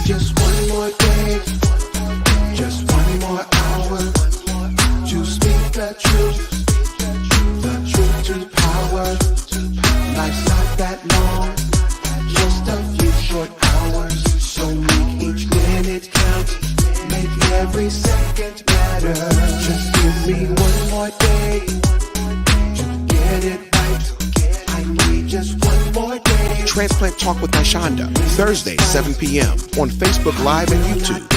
just one more day, just one more hour to speak the truth to power. Life's not that long, just a few short hours. So make each minute count, make every second matter. Just give me one more day to get it right. I need just one more day. Transplant Talk with Nyshonda, Thursday, 7 p.m. on Facebook Live and YouTube.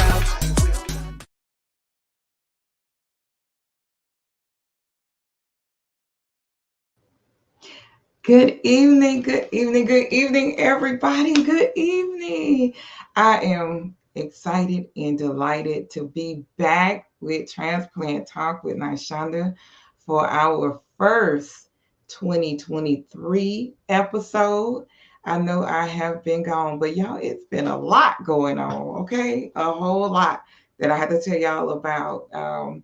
Good evening, good evening, good evening, everybody. Good evening. I am excited and delighted to be back with Transplant Talk with Nyshonda for our first 2023 episode. I know I have been gone, but y'all, it's been a lot going on, okay? A whole lot that I had to tell y'all about, a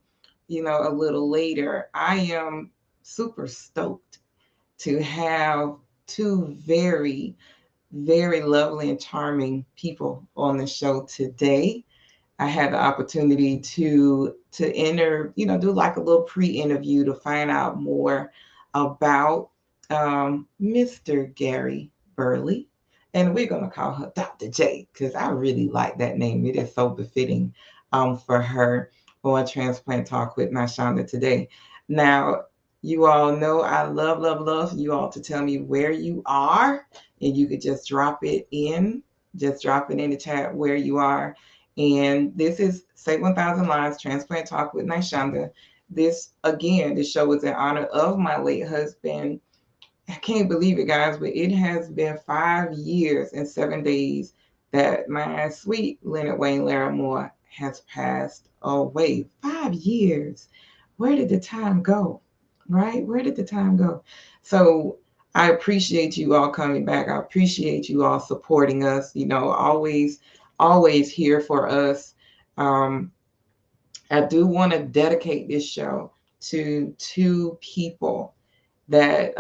little later. I am super stoked to have two very, very lovely and charming people on the show today. I had the opportunity to do like a little pre-interview to find out more about Mr. Gary Burley. And we're going to call her Dr. J because I really like that name. It is so befitting for her on Transplant Talk with Nyshonda today. Now, you all know I love you all to tell me where you are, and you could just drop it in the chat where you are. And this is Say 1000 Lives, Transplant Talk with Nyshonda. This show is in honor of my late husband. I can't believe it, guys, but it has been 5 years and 7 days that my sweet Leonard Wayne Larimore has passed away. 5 years. Where did the time go? Right? Where did the time go? So I appreciate you all coming back. I appreciate you all supporting us, always here for us. I do want to dedicate this show to two people that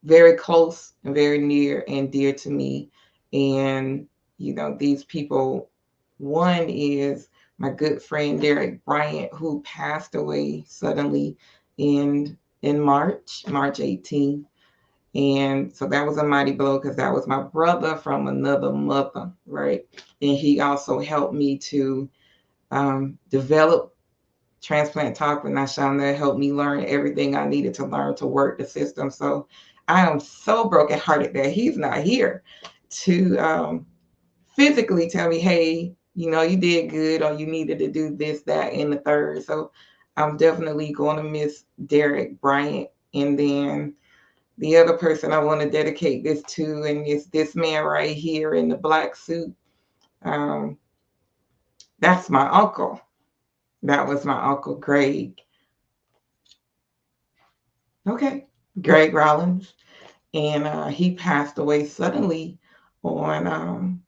very close and very near and dear to me. And, these people, one is my good friend, Derek Bryant, who passed away suddenly in March 18th. And so that was a mighty blow because that was my brother from another mother, right? And he also helped me to develop Transplant Talk with Nyshonda, helped me learn everything I needed to learn to work the system. So I am so brokenhearted that he's not here to physically tell me, hey, you did good, or you needed to do this, that, and the third. So I'm definitely going to miss Derek Bryant. And then the other person I want to dedicate this to, and it's this man right here in the black suit. That's my uncle. That was my Uncle Greg. Okay, Greg Rollins. And he passed away suddenly on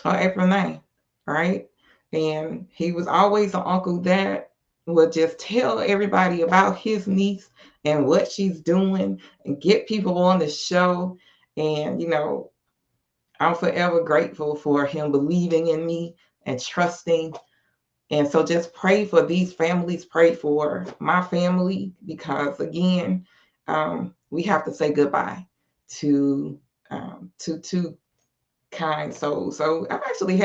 April 9th, right? And he was always an uncle that would just tell everybody about his niece and what she's doing and get people on the show. And, I'm forever grateful for him believing in me and trusting. And so just pray for these families, pray for my family, because again, we have to say goodbye to two kind souls. So I've actually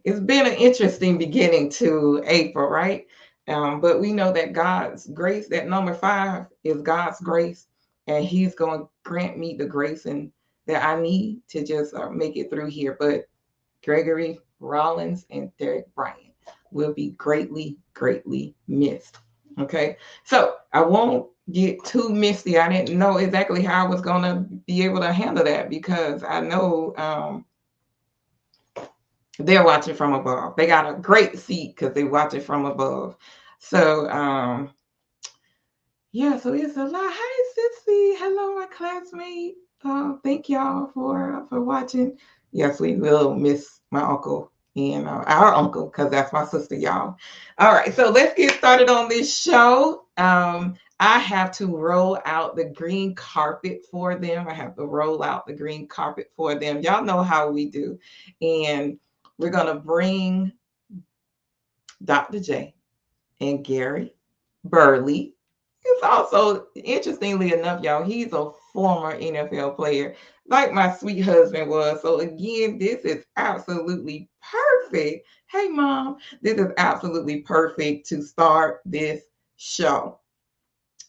it's been an interesting beginning to April, right? But we know that God's grace, that number 5 is God's grace, and he's going to grant me the grace and that I need to just make it through here. But Gregory Rollins and Derek Bryant will be greatly, greatly missed. Okay, so I won't get too misty. I didn't know exactly how I was going to be able to handle that because I know they're watching from above. They got a great seat because they're watching from above. So, so it's a lot. Hi, Sissy. Hello, my classmate. Thank y'all for watching. Yes, we will miss my uncle and our uncle because that's my sister, y'all. All right, so let's get started on this show. I have to roll out the green carpet for them. Y'all know how we do. And we're going to bring Dr. J and Gary Burley. He's also, interestingly enough, y'all, he's a former NFL player, like my sweet husband was. So again, this is absolutely perfect. Hey, Mom, this is absolutely perfect to start this show.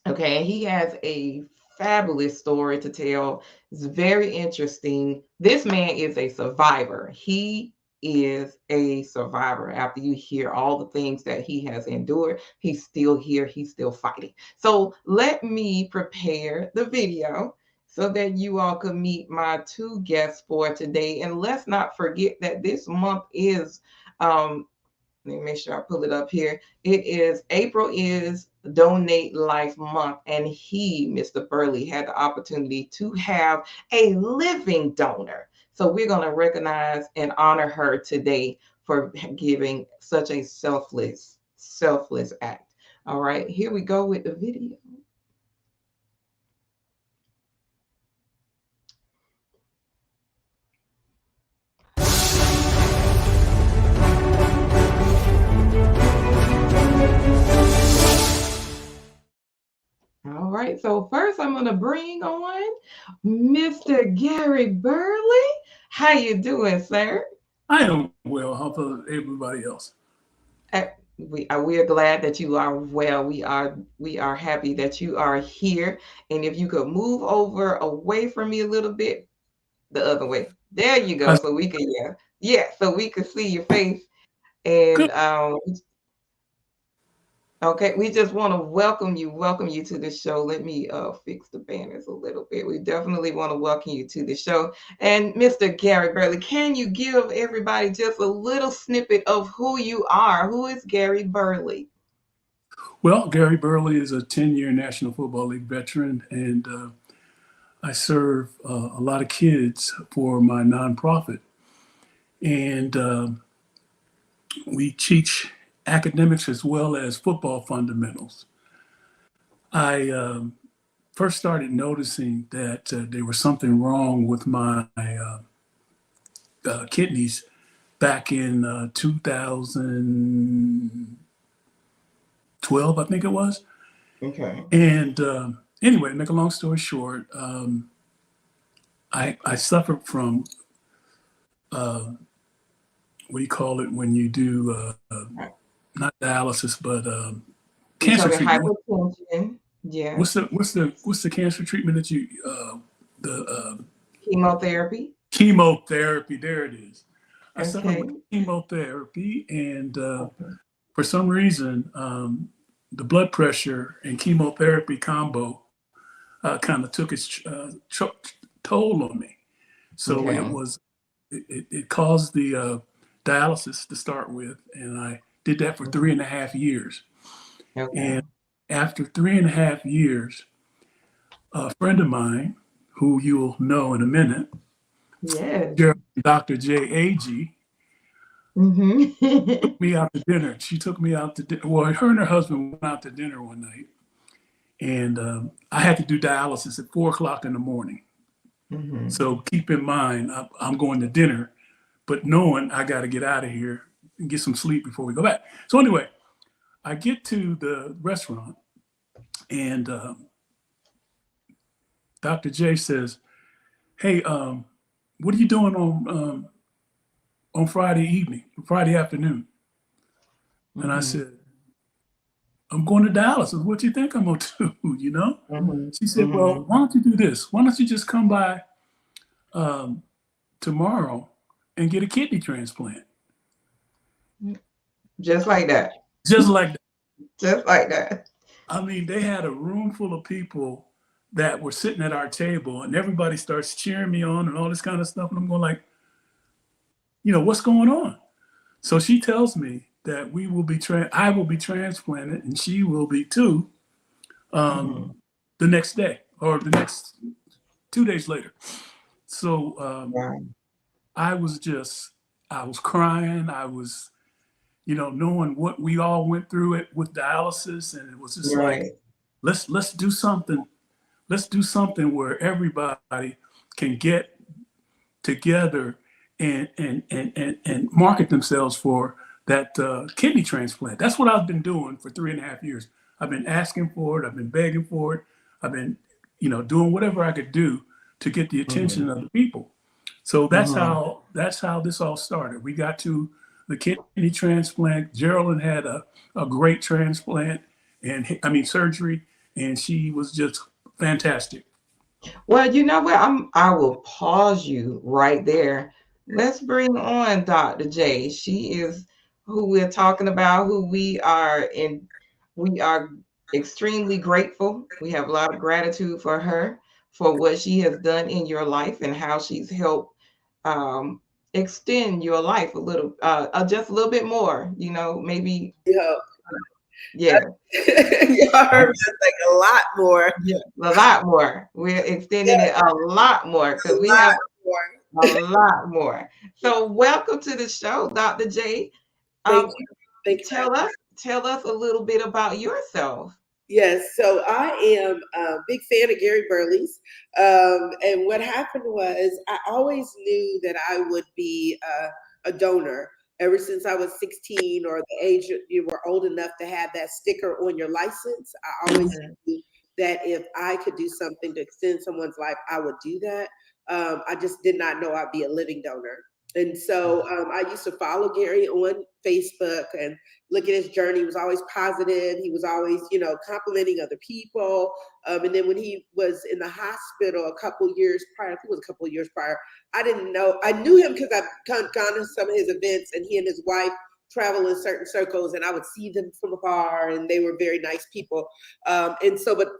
Okay, and he has a fabulous story to tell. It's very interesting. This man is a survivor. He is a survivor. After you hear all the things that he has endured, he's still here, he's still fighting. So let me prepare the video so that you all can meet my two guests for today. And let's not forget that this month is let me make sure I pull it up here. It is April is Donate Life Month, and he, Mr. Burley, had the opportunity to have a living donor. So we're going to recognize and honor her today for giving such a selfless act. All right, here we go with the video. All right, so first I'm going to bring on Mr. Gary Burley. How you doing, sir? I am well. How about everybody else? We are glad that you are well. We are happy that you are here. And if you could move over away from me a little bit, the other way. There you go. So we can so we could see your face. And okay, we just want to welcome you to the show. Let me fix the banners a little bit. We definitely want to welcome you to the show. And Mr. Gary Burley, can you give everybody just a little snippet of who you are? Who is Gary Burley? Well, Gary Burley is a 10-year National Football League veteran, and I serve a lot of kids for my nonprofit. And we teach academics as well as football fundamentals. I first started noticing that there was something wrong with my kidneys back in 2012, I think it was. Okay. And anyway, to make a long story short, I suffered from what do you call it when you do not dialysis, but cancer treatment. Hypertension. Yeah. What's the cancer treatment that you chemotherapy? Chemotherapy. There it is. I Okay. suffered with chemotherapy, and for some reason, the blood pressure and chemotherapy combo kind of took its toll on me. So it caused the dialysis to start with, and I did that for 3.5 years. Okay. And after 3.5 years, a friend of mine, who you'll know in a minute, Dr. J. Agee, took me out to dinner. She took me out to dinner. Well, her and her husband went out to dinner one night, and I had to do dialysis at 4:00 in the morning. So keep in mind, I'm going to dinner, but knowing I got to get out of here and get some sleep before we go back. So anyway, I get to the restaurant, and Dr. J says, "Hey, what are you doing on Friday afternoon?" And I said, "I'm going to dialysis. What do you think I'm going to do?" You know? She said, "Well, why don't you do this? Why don't you just come by tomorrow and get a kidney transplant?" Just like that. Just like that. Just like that. I mean, they had a room full of people that were sitting at our table, and everybody starts cheering me on and all this kind of stuff. And I'm going like, what's going on? So she tells me that I will be transplanted, and she will be too, the next day or the next 2 days later. So I was crying. I was, knowing what we all went through it with dialysis, and it was just like, let's do something. Let's do something where everybody can get together and market themselves for that kidney transplant. That's what I've been doing for 3.5 years. I've been asking for it. I've been begging for it. I've been, doing whatever I could do to get the attention of the people. So that's how this all started. We got to the kidney transplant. Geraldine had a great transplant surgery, and she was just fantastic. Well, you know what? I will pause you right there. Let's bring on Dr. J. She is who we're talking about, who we are extremely grateful. We have a lot of gratitude for her, for what she has done in your life and how she's helped extend your life a little, just a little bit more, maybe. Yeah. Y'all heard me like a lot more. Yeah, a lot more. We're extending it a lot more because we have a lot more. So welcome to the show, Dr. J. Thank you. Tell us a little bit about yourself. Yes, so I am a big fan of Gary Burley's. And what happened was I always knew that I would be a donor. Ever since I was 16, or the age you were old enough to have that sticker on your license, I always knew that if I could do something to extend someone's life, I would do that. I just did not know I'd be a living donor. And so I used to follow Gary on Facebook and look at his journey. He was always positive. He was always, complimenting other people. And then when he was in the hospital a couple years prior, I think it was a couple of years prior, I didn't know. I knew him because I've gone to some of his events, and he and his wife travel in certain circles, and I would see them from afar, and they were very nice people. But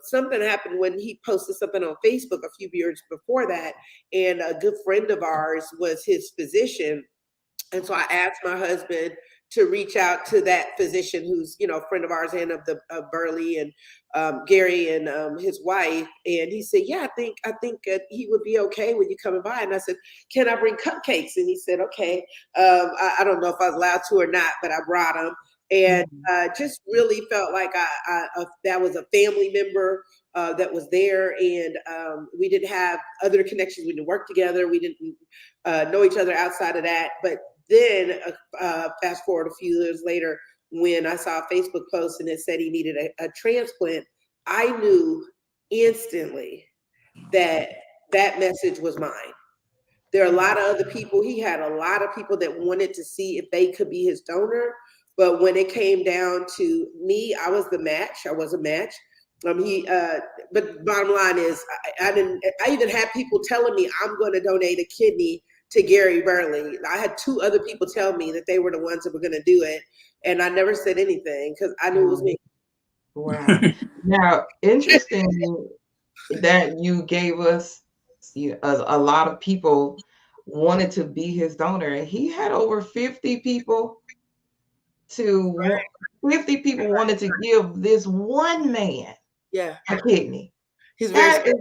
something happened when he posted something on Facebook a few years before that, and a good friend of ours was his physician. And so I asked my husband to reach out to that physician who's, a friend of ours and of Burley and Gary and his wife. And he said, yeah, I think he would be okay with you coming by. And I said, can I bring cupcakes? And he said, okay. I don't know if I was allowed to or not, but I brought them. And just really felt like that was a family member that was there. And we didn't have other connections. We didn't work together. We didn't know each other outside of that. But then fast forward a few years later, when I saw a Facebook post and it said he needed a transplant, I knew instantly that message was mine. There are a lot of other people. He had a lot of people that wanted to see if they could be his donor. But when it came down to me, I was the match. I was a match. But bottom line is, I even had people telling me I'm going to donate a kidney to Gary Burley. I had 2 other people tell me that they were the ones that were going to do it. And I never said anything because I knew it was me. Wow. Now, interesting that you gave us a lot of people wanted to be his donor. He had over 50 people 50 people wanted to give this one man a kidney. He's very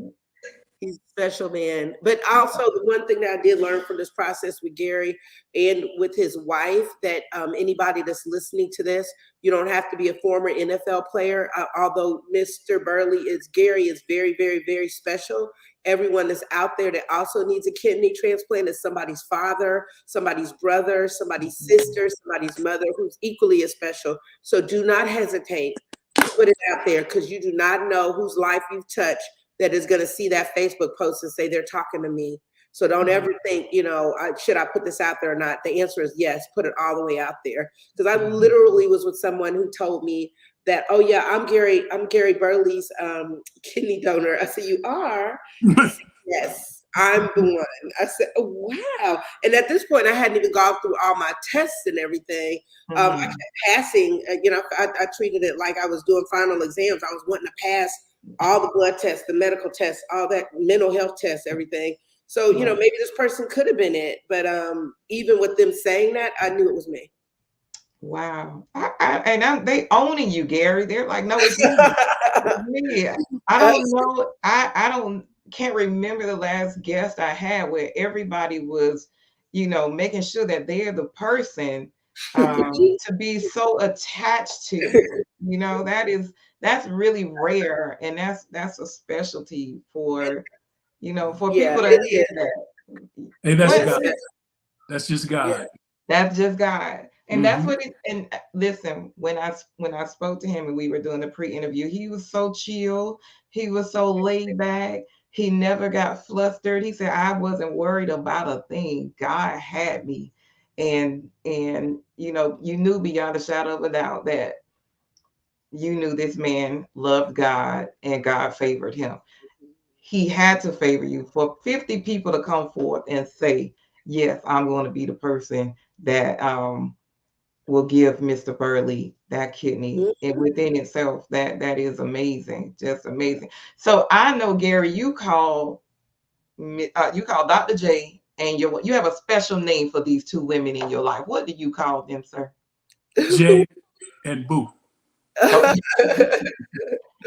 He's a special man. But also the one thing that I did learn from this process with Gary and with his wife, that anybody that's listening to this, you don't have to be a former NFL player. Although Mr. Gary is very, very, very special. Everyone that's out there that also needs a kidney transplant is somebody's father, somebody's brother, somebody's sister, somebody's mother, who's equally as special. So do not hesitate to put it out there, because you do not know whose life you've touched that is going to see that Facebook post and say they're talking to me. So don't ever think, should I put this out there or not? The answer is yes, put it all the way out there. Because I literally was with someone who told me that, oh yeah, I'm Gary Burley's kidney donor. I said, you are? I said, yes, I'm the one. I said, oh, wow. And at this point, I hadn't even gone through all my tests and everything. I kept passing, I treated it like I was doing final exams. I was wanting to pass all the blood tests, the medical tests, all that mental health tests, everything. So, maybe this person could have been it. But even with them saying that, I knew it was me. Wow. They owning you, Gary. They're like, no, it's me. I don't know. I can't remember the last guest I had where everybody was, making sure that they're the person to be so attached to. That's really rare, and that's a specialty for for people to hear that. Hey, that's That's just God. That's just God. And that's Mhm. what it, and listen, when I spoke to him and we were doing the pre-interview, he was so chill, he was so laid back, he never got flustered. He said, I wasn't worried about a thing. God had me. And you know, you knew beyond a shadow of a doubt that you knew this man loved God and God favored him. He had to favor you. For 50 people to come forth and say, yes, I'm going to be the person that will give Mr. Burley that kidney, and within itself, that is amazing, just amazing. So I know, Gary, you call Dr. J, and you have a special name for these two women in your life. What do you call them, sir? Jay and Boo.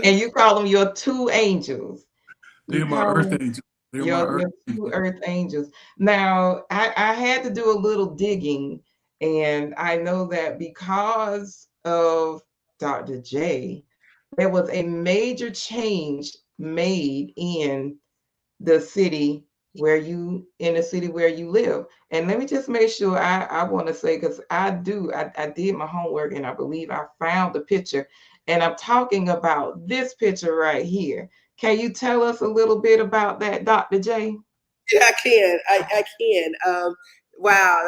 And you call them your two angels. They're You my call earth them angels. They're my your earth two angels. earth angels. Now, I had to do a little digging, and I know that because of Dr. J, there was a major change made in the city where you live. And let me just make sure I want to say, because I did my homework and I believe I found the picture. And I'm talking about this picture right here. Can you tell us a little bit about that, Dr. J? Yeah, I can. I can. Wow,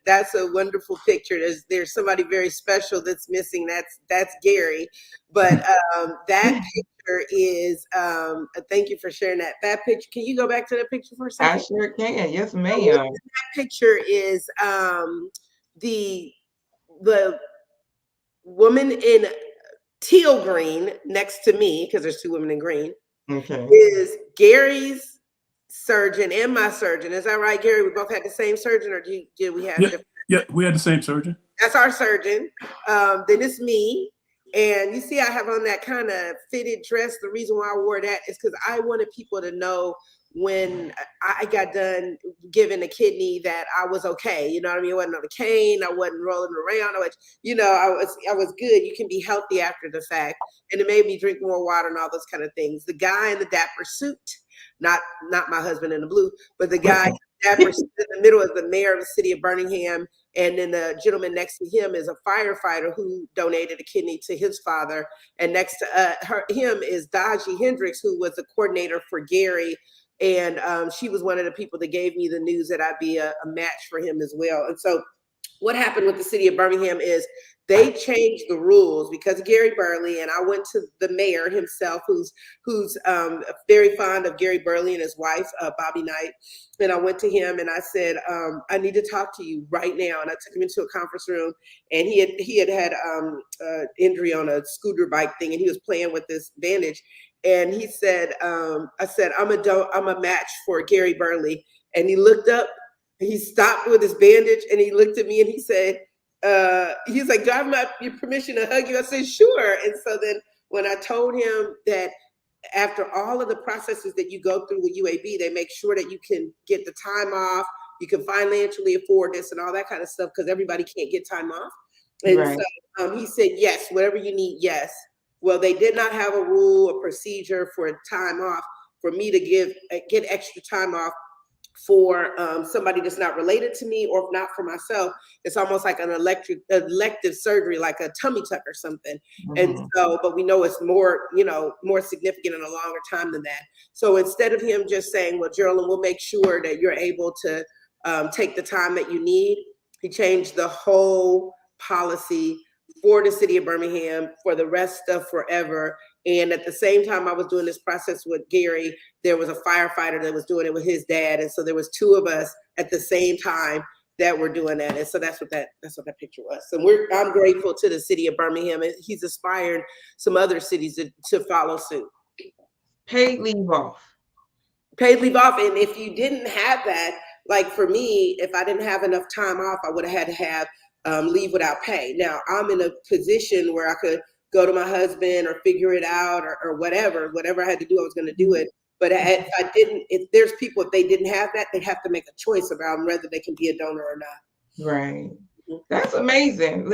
that's a wonderful picture. There's somebody very special that's missing. That's Gary. But that picture is. Thank you for sharing that. That picture. Can you go back to that picture for a I second? sure can. Yes, So ma'am. that picture is the woman in teal green next to me, because there's two women in green, Okay. is Gary's surgeon and my surgeon. Is that right, Gary? We both had the same surgeon, or did we have Yeah, different? yeah, we had the same surgeon. That's our surgeon. Then it's me. And you see, I have on that kind of fitted dress. The reason why I wore that is because I wanted people to know when I got done giving a kidney that I was okay. You know what I mean? I wasn't on a cane. I wasn't rolling around. I was good. You can be healthy after the fact. And it made me drink more water and all those kind of things. The guy in the dapper suit, not my husband in the blue, but the guy in the dapper suit in the middle is the mayor of the city of Birmingham. And then the gentleman next to him is a firefighter who donated a kidney to his father. And next to him is Daji Hendricks, who was the coordinator for Gary. And she was one of the people that gave me the news that I'd be a match for him as well. And so what happened with the city of Birmingham is they changed the rules because of Gary Burley, and I went to the mayor himself, who's very fond of Gary Burley and his wife, Bobby Knight. And I went to him and I said, I need to talk to you right now. And I took him into a conference room, and he had injury on a scooter bike thing, and he was playing with this bandage. And he said, I said, I'm a match for Gary Burley. And he looked up, and he stopped with his bandage, and he looked at me and he said, he's like, do I have your permission to hug you? I said, sure. And so then when I told him that after all of the processes that you go through with UAB, they make sure that you can get the time off, you can financially afford this and all that kind of stuff, because everybody can't get time off. And Right. so he said, yes, whatever you need, yes. Well, they did not have a rule or procedure for time off for me to get extra time off for somebody that's not related to me, or if not for myself. It's almost like an elective surgery, like a tummy tuck or something. And so, but we know it's more significant and a longer time than that. So instead of him just saying, well, Geraldine, we'll make sure that you're able to take the time that you need, he changed the whole policy for the city of Birmingham for the rest of forever. And at the same time I was doing this process with Gary, there was a firefighter that was doing it with his dad. And so there was two of us at the same time that were doing that. And so that's what that picture was. So I'm grateful to the city of Birmingham. And he's inspired some other cities to follow suit. Paid leave off. Paid leave off. And if you didn't have that, like for me, if I didn't have enough time off, I would have had to have leave without pay. Now I'm in a position where I could go to my husband or figure it out or whatever I had to do, I was going to do it. But if there's people, if they didn't have that, they have to make a choice about whether they can be a donor or not. Right. That's amazing.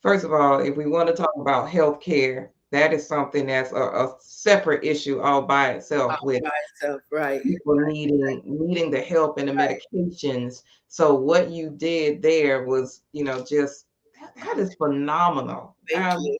First of all, if we want to talk about healthcare, that is something that's a separate issue all by itself with By itself, right? people needing the help and the medications. So what you did there was, just that is phenomenal. Thank you.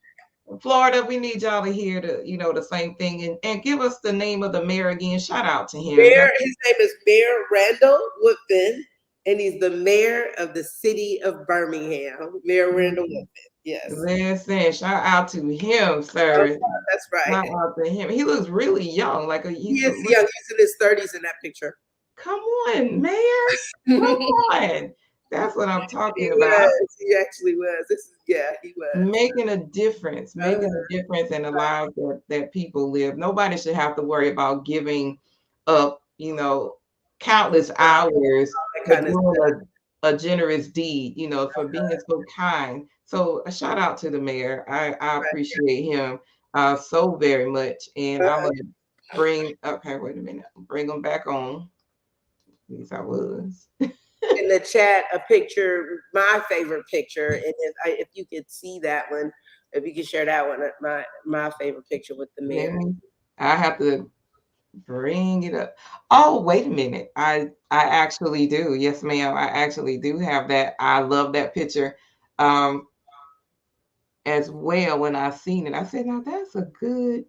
Florida, we need y'all to hear the same thing and give us the name of the mayor again. Shout out to him. His name is Mayor Randall Woodfin, and he's the mayor of the city of Birmingham. Mayor Randall Woodfin. Yes. Listen, shout out to him, sir. That's right. Shout out to him. He looks really young. Like he is young. He's in his 30s in that picture. Come on, Mayor. Come on. That's what I'm talking about. He actually was. He was. Making a difference in the lives that people live. Nobody should have to worry about giving up, countless hours for doing a generous deed, for being so kind. So a shout out to the mayor. I appreciate him so very much. And I'm going to bring them back on. At least I was. In the chat, a picture, my favorite picture, and if you could see that one, if you could share that one, my favorite picture with the mayor. I have to bring it up. Oh, wait a minute. I actually do. Yes, ma'am. I actually do have that. I love that picture as well. When I seen it, I said, now that's a good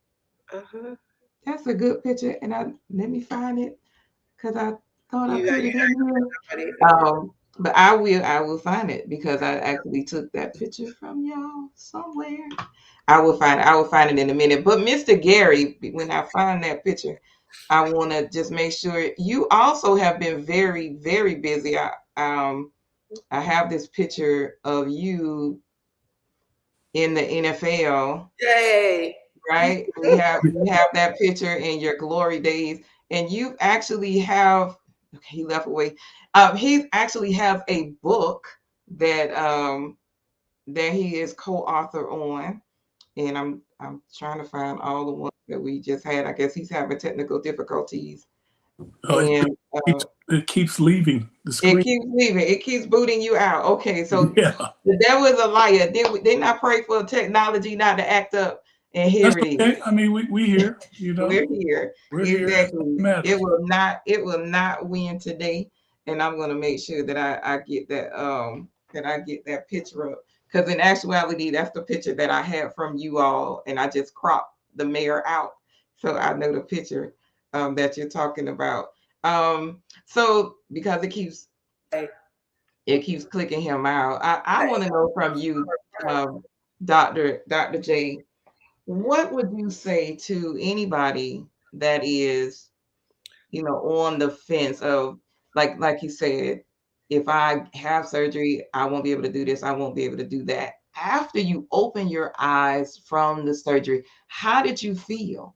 picture. And let me find it because I thought I put it in here. But I will find it because I actually took that picture from y'all somewhere. I will find it in a minute. But Mr. Gary, when I find that picture, I want to just make sure you also have been very, very busy. I have this picture of you in the NFL. Yay! Right? We have that picture in your glory days, and you actually have. Okay, he left away. He actually has a book that that he is co-author on, and I'm trying to find all the ones that we just had. I guess he's having technical difficulties. And it keeps leaving the screen. It keeps leaving. It keeps booting you out. Okay, so the devil is a liar. Didn't I pray for technology not to act up? And here it is. Okay. I mean, we here. We're here. Exactly. Here. It will not win today. And I'm going to make sure that I get that picture up, because in actuality, that's the picture that I had from you all, and I just cropped the mayor out, so I know the picture that you're talking about. So because it keeps clicking him out, I want to know from you, Dr. J, what would you say to anybody that is, on the fence of, like you said, if I have surgery, I won't be able to do this, I won't be able to do that. After you open your eyes from the surgery, how did you feel?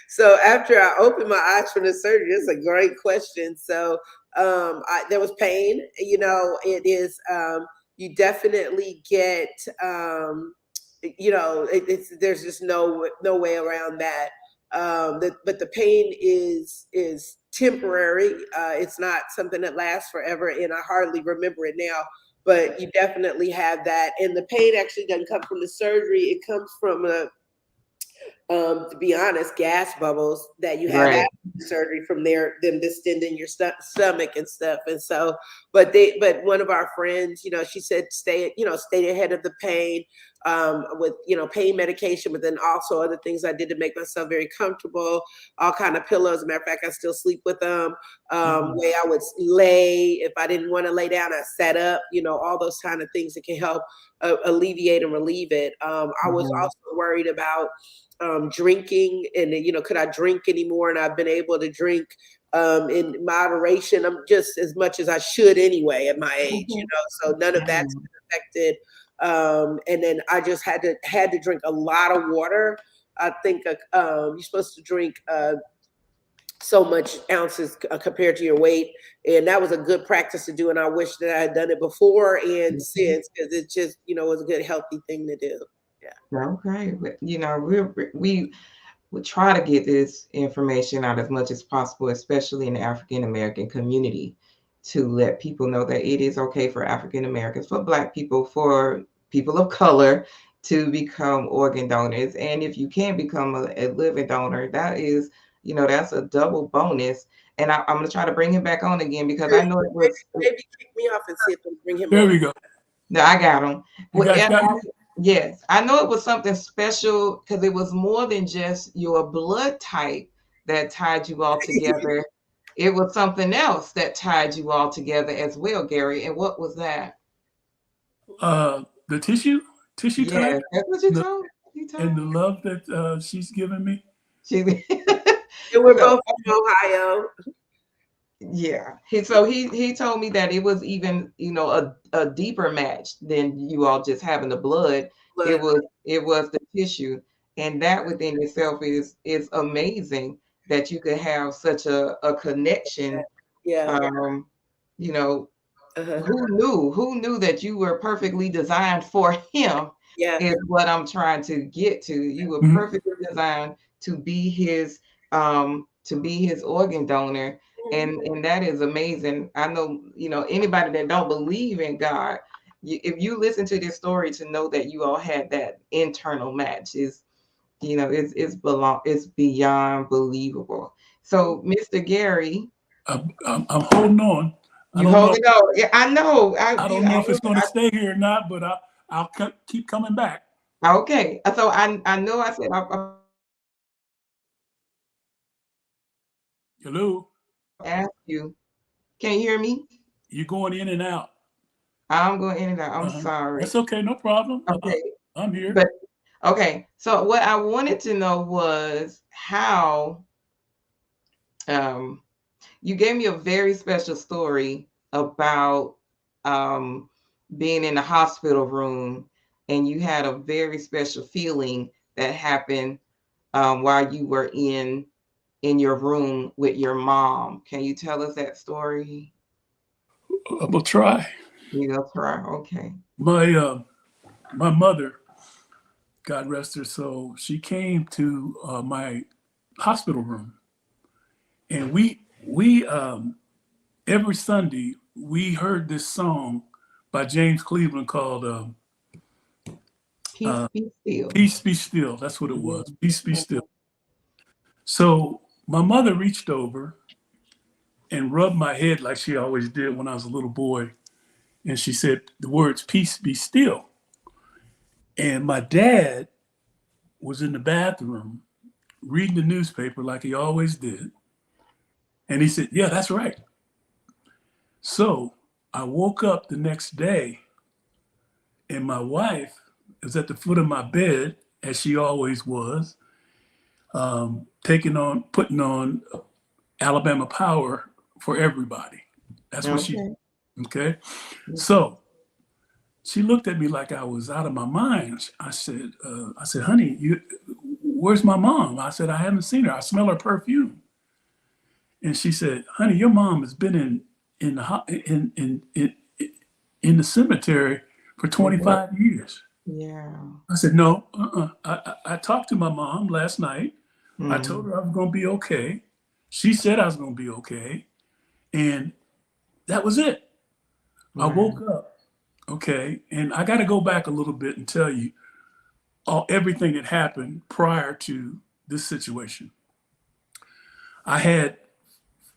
So after I opened my eyes from the surgery, it's a great question. So there was pain. It is, you definitely get, there's just no way around that. But the pain is temporary. It's not something that lasts forever, and I hardly remember it now. But you definitely have that, and the pain actually doesn't come from the surgery. It comes from to be honest, gas bubbles that you have after the surgery from them distending your stomach and stuff. And so, but one of our friends, she said, stay ahead of the pain, with, pain medication, but then also other things I did to make myself very comfortable, all kind of pillows. As a matter of fact, I still sleep with them. Way I would lay, if I didn't want to lay down, I sat up, all those kind of things that can help alleviate and relieve it. I was also worried about drinking, and could I drink anymore? And I've been able to drink in moderation. I'm just as much as I should anyway at my age, so none of that's been affected. And then I just had to drink a lot of water. I think you're supposed to drink so much ounces compared to your weight, and that was a good practice to do. And I wish that I had done it before and since, because it just was a good healthy thing to do. Yeah. Okay, but we try to get this information out as much as possible, especially in the African American community, to let people know that it is okay for African Americans, for Black people, for people of color, to become organ donors. And if you can become a living donor, that is, that's a double bonus. And I'm going to try to bring him back on again because I know it was. Maybe kick me off and see if I can bring him There on. we go. No, I got him. You got me? Yes, I know it was something special because it was more than just your blood type that tied you all together. It was something else that tied you all together as well, Gary. And what was that? The tissue Yes, type, that's what you The- told. and the love that she's given me. And we're both from Ohio. Yeah. He told me that it was even, a deeper match than you all just having the blood. It was the tissue. And that within itself is amazing that you could have such a connection. Yeah. Uh-huh. Who knew that you were perfectly designed for him? Yeah. Is what I'm trying to get to. You were Mhm. perfectly designed to be his organ donor. And that is amazing. I know, anybody that don't believe in God, if you listen to this story to know that you all had that internal match is, it's beyond believable. So, Mr. Gary, I'm holding on. you hold it on. Yeah, I know. I don't know if it's going to stay here or not, but I'll keep coming back. Okay. So I know I said Hello. ask you. Can you hear me? You're going in and out. I'm going in and out. I'm Uh-huh. sorry. That's okay. No problem. Okay. I'm here. But okay. So what I wanted to know was how you gave me a very special story about being in the hospital room, and you had a very special feeling that happened while you were in your room with your mom. Can you tell us that story? I will try. You'll try. Okay. My mother, God rest her soul, she came to my hospital room, and we every Sunday we heard this song by James Cleveland called Peace be still. Peace Be Still. That's what it was. Peace Be Still. So my mother reached over and rubbed my head like she always did when I was a little boy. And she said the words, peace be still. And my dad was in the bathroom reading the newspaper like he always did. And he said, yeah, that's right. So I woke up the next day and my wife is at the foot of my bed, as she always was, putting on Alabama Power for everybody. That's what she did. Okay. So she looked at me like I was out of my mind. I said, honey, where's my mom? I said, I haven't seen her. I smell her perfume. And she said, honey, your mom has been in the cemetery for 25 years. Yeah. I said, no, I talked to my mom last night. Mm. I told her I was going to be okay. She said I was going to be okay. And that was it. Right. I woke up, okay, and I got to go back a little bit and tell you everything that happened prior to this situation. I had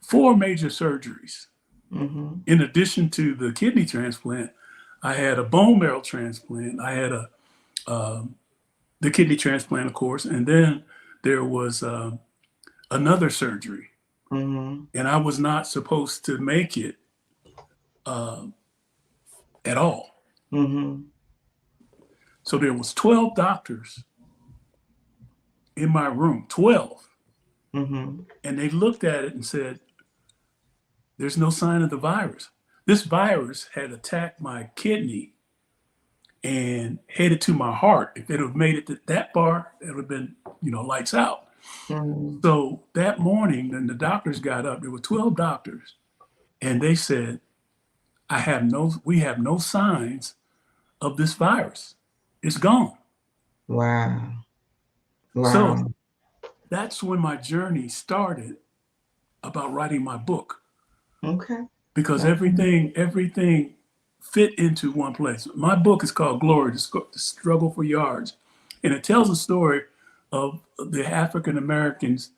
4 major surgeries. Mm-hmm. In addition to the kidney transplant, I had a bone marrow transplant. I had the kidney transplant, of course, and then there was another surgery. Mm-hmm. And I was not supposed to make it at all. Mm-hmm. So there was 12 doctors in my room, 12. Mm-hmm. And they looked at it and said, there's no sign of the virus. This virus had attacked my kidney and headed to my heart. If it had made it that far, it would have been, lights out. Mm-hmm. So that morning, when the doctors got up, there were 12 doctors, and they said, we have no signs of this virus. It's gone. Wow. So that's when my journey started about writing my book. Okay. Because everything fit into one place. My book is called Glory, the Struggle for Yards. And it tells a story of the African Americans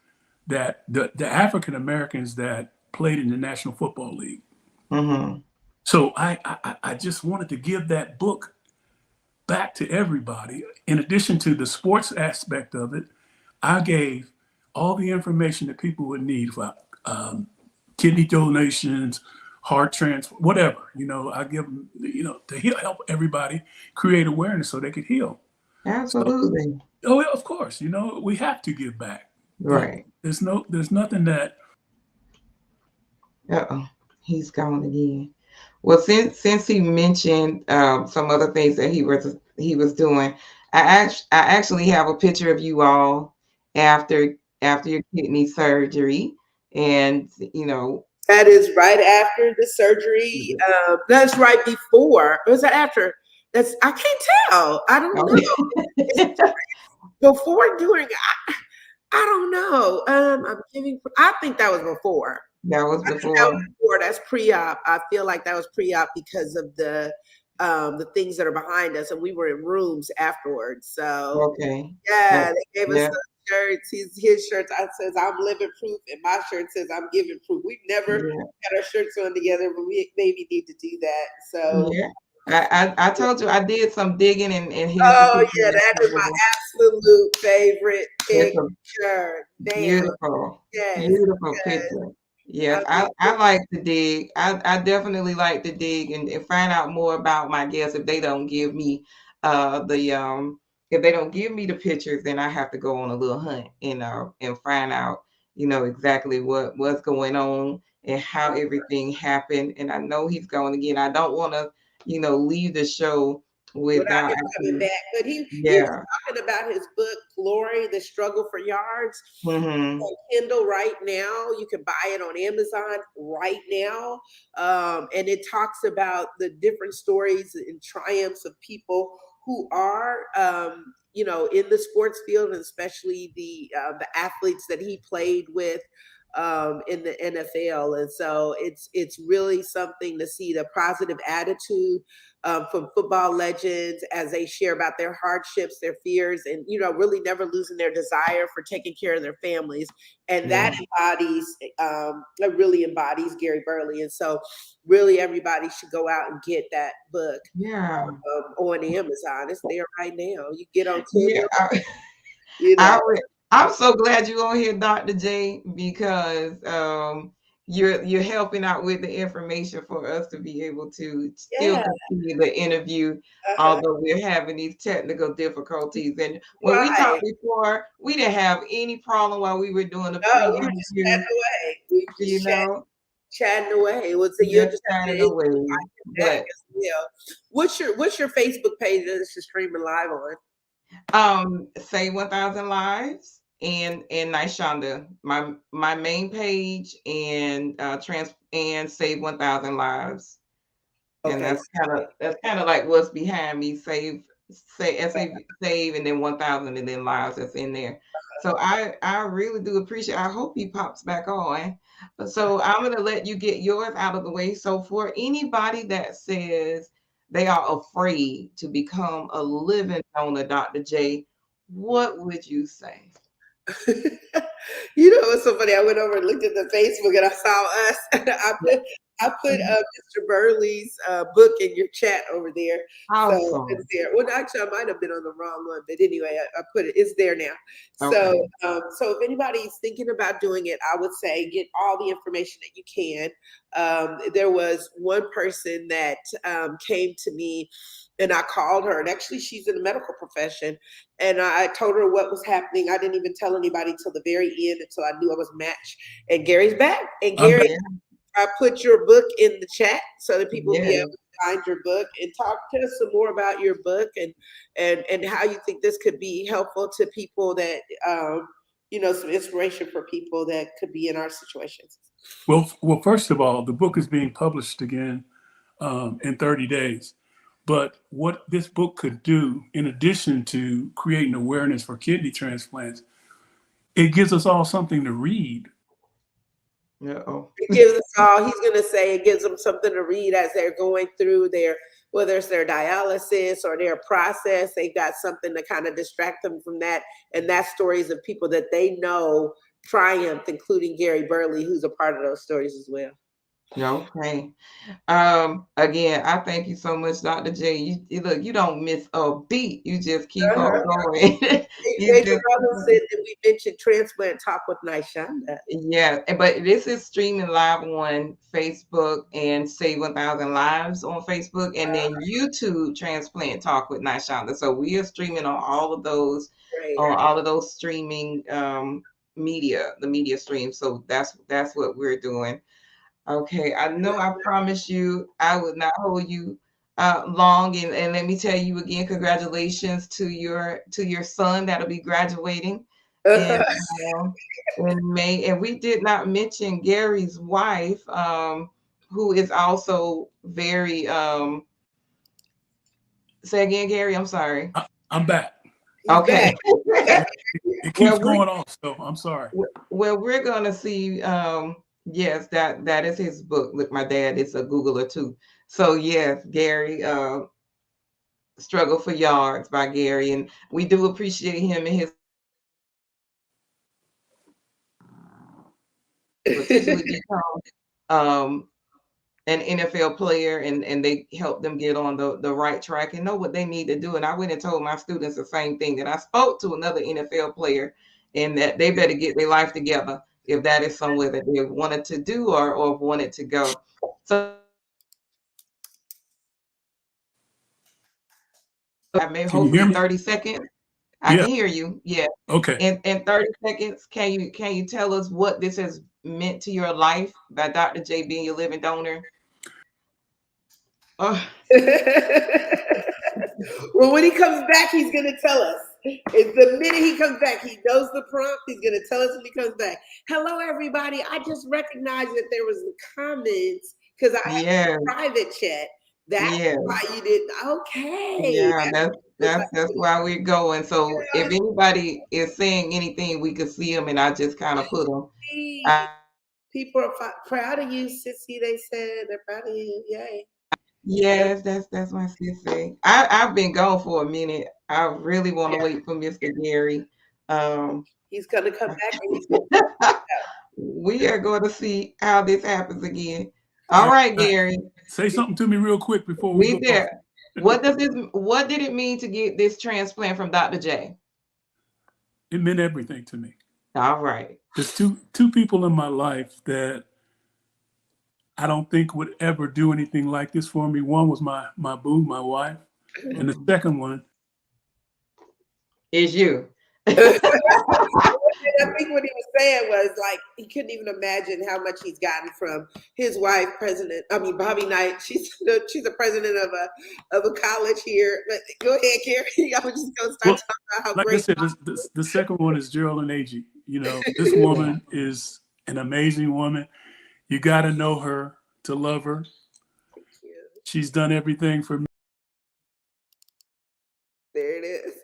the African Americans that played in the National Football League. Mm-hmm. So I just wanted to give that book back to everybody. In addition to the sports aspect of it, I gave all the information that people would need for kidney donations, heart transplant, whatever. I give them, to help everybody create awareness so they could heal. Absolutely. So, oh, yeah, of course, we have to give back. Right. There's nothing that. Uh-oh, he's gone again. Well, since he mentioned some other things that he was doing, I actually have a picture of you all after your kidney surgery, and that is right after the surgery. That's right before. Was that after? I can't tell. I don't know. Before, during, I don't know. I think that was before. That was before. That's pre-op. I feel like that was pre-op because of the things that are behind us, and we were in rooms afterwards. So okay, yeah, they gave us the shirts. His shirts. I says I'm living proof, and my shirt says I'm giving proof. We've never had our shirts on together, but we maybe need to do that. So yeah. I told you I did some digging and here's that is my absolute favorite picture. Beautiful, beautiful picture. Yes, I like to dig. I definitely like to dig and find out more about my guests. If they don't give me if they don't give me the pictures, then I have to go on a little hunt and find out exactly what's going on and how everything happened. And I know he's going again. I don't want to leave the show without coming back. But he was talking about his book, Glory, The Struggle for Yards. Mm-hmm. On Kindle right now. You can buy it on Amazon right now. And it talks about the different stories and triumphs of people who are in the sports field, and especially the athletes that he played with in the NFL. And so it's really something to see the positive attitude from football legends as they share about their hardships, their fears, and really never losing their desire for taking care of their families. And that really embodies Gary Burley. And so really everybody should go out and get that book on Amazon. It's there right now. You get on Kindle. I'm so glad you're on here, Dr. J, because you're helping out with the information for us to be able to still continue the interview, although we're having these technical difficulties. And when we talked before, we didn't have any problem while we were doing the pre-interview. Chatting away. Well, so you're just chatting away. What's your Facebook page that is streaming live on? Say 1000 Lives and Nyshonda, my main page, and Save 1000 Lives. Okay. And that's kind of like what's behind me. Save, and then 1000 and then Lives that's in there. So I really do appreciate. I hope he pops back on. So I'm gonna let you get yours out of the way. So for anybody that says they are afraid to become a living donor, Dr. J, what would you say? It's so funny. I went over and looked at the Facebook and I saw us. And I put Mr. Burley's book in your chat over there. Awesome. So it's there. Well, actually, I might have been on the wrong one, but anyway, I put it. It's there now. Okay. So if anybody's thinking about doing it, I would say get all the information that you can. There was one person that came to me, and I called her, and actually she's in the medical profession, and I told her what was happening. I didn't even tell anybody till the very end until I knew I was matched. And Gary's back. And Gary, I put your book in the chat so that people will be able to find your book and talk to us some more about your book and how you think this could be helpful to people that, some inspiration for people that could be in our situations. Well, first of all, the book is being published again in 30 days. But what this book could do, in addition to creating awareness for kidney transplants, it gives us all something to read Uh-oh. It gives us all, he's going to say it gives them something to read as they're going through their, whether it's their dialysis or their process, they've got something to kind of distract them from that. And that's stories of people that they know triumphed, including Gary Burley, who's a part of those stories as well. Okay. Again, I thank you so much, Dr. J. You look, you don't miss a beat. You just keep on going. You David just- Rutherford said that we mentioned Transplant Talk with Nyshonda. Yeah, but this is streaming live on Facebook and Save 1,000 Lives on Facebook, and then YouTube Transplant Talk with Nyshonda. So we are streaming on all of those, Great. on all of those streaming media, the media stream. So that's what we're doing. Okay, I know I promised you I would not hold you long, and let me tell you again, congratulations to your son that'll be graduating in May. And we did not mention Gary's wife, who is also very say again, Gary, I'm sorry. I'm back. Okay. It keeps going off, so I'm sorry. Well, we're gonna see. Yes, that is his book. Look, my dad is a Googler too. So yes, Gary, Struggle for Yards by Gary, and we do appreciate him and his potentially become an NFL player, and they help them get on the right track and know what they need to do. And I went and told my students the same thing, that I spoke to another NFL player and that they better get their life together if that is somewhere that they wanted to do or wanted to go. So I may hopefully 30 seconds. I can hear you. Yeah. Okay. In 30 seconds, can you tell us what this has meant to your life by Dr. J being your living donor? Well, when he comes back, he's going to tell us. It's the minute he comes back, he knows the prompt. He's going to tell us when he comes back. Hello, everybody. I just recognized that there was comments because I had a private chat. That's why you didn't. Okay. Yeah, that's why we're going. So if anybody is saying anything, we can see them, and I just kind of put them. People are proud of you, Sissy. They said they're proud of you. Yay. Yes, that's my sister. I've been gone for a minute. I really want to wait for Mr. Gary. He's gonna come back. We are going to see how this happens again. All right, Gary. Say something to me real quick before we go. There. What did it mean to get this transplant from Dr. J? It meant everything to me. All right. There's two people in my life that I don't think would ever do anything like this for me. One was my boo, my wife, and the second one is you. I think what he was saying was like he couldn't even imagine how much he's gotten from his wife, Bobby Knight. She's the president of a college here. But go ahead, Gary. I'm just gonna start talking about how like great. I said, the second one is Geraldine Agee. You know, this woman is an amazing woman. You got to know her to love her. She's done everything for me. There it is.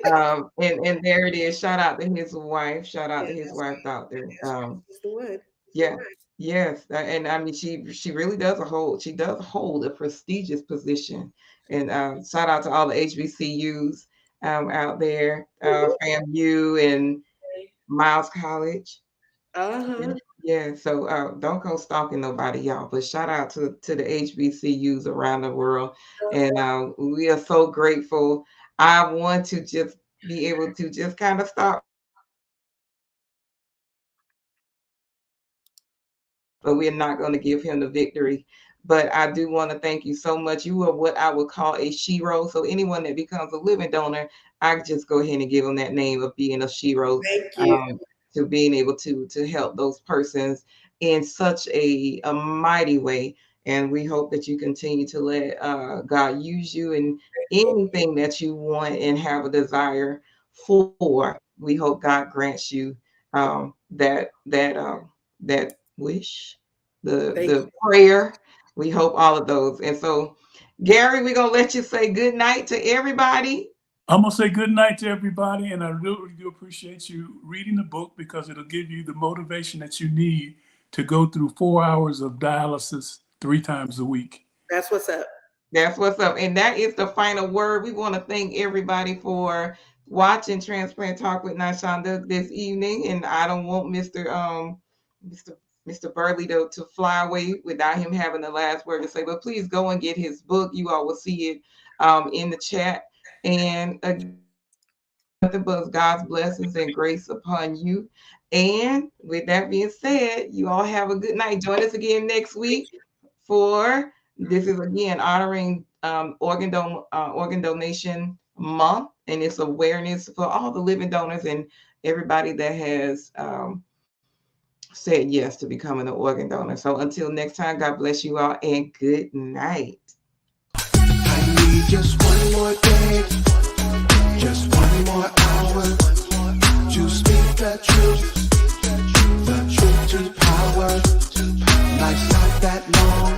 And there it is. Shout out to his wife. Shout out to his wife, Doctor. She's the one. Yeah. Yes. And I mean, she really does hold a prestigious position. And shout out to all the HBCUs out there, FAMU and Miles College. Yeah, so don't go stalking nobody, y'all. But shout out to the HBCUs around the world, and we are so grateful. I want to just be able to just kind of stop, but we're not going to give him the victory. But I do want to thank you so much. You are what I would call a shero. So anyone that becomes a living donor, I just go ahead and give them that name of being a shero. Thank you. To being able to help those persons in such a mighty way. And we hope that you continue to let God use you in anything that you want and have a desire for. We hope God grants you that wish, the prayer. We hope all of those. And so, Gary, we're gonna let you say good night to everybody. I'm going to say good night to everybody, and I really do appreciate you reading the book because it'll give you the motivation that you need to go through 4 hours of dialysis 3 times a week. That's what's up. That's what's up. And that is the final word. We want to thank everybody for watching Transplant Talk with Nyshonda this evening. And I don't want Mr. Burley to fly away without him having the last word to say. But please go and get his book. You all will see it in the chat. And nothing but God's blessings and grace upon you. And with that being said, you all have a good night. Join us again next week for this is again honoring organ donation month, and it's awareness for all the living donors and everybody that has said yes to becoming an organ donor. So until next time, God bless you all and good night. I need just one more day, just one more hour to speak the truth to power. Life's not that long.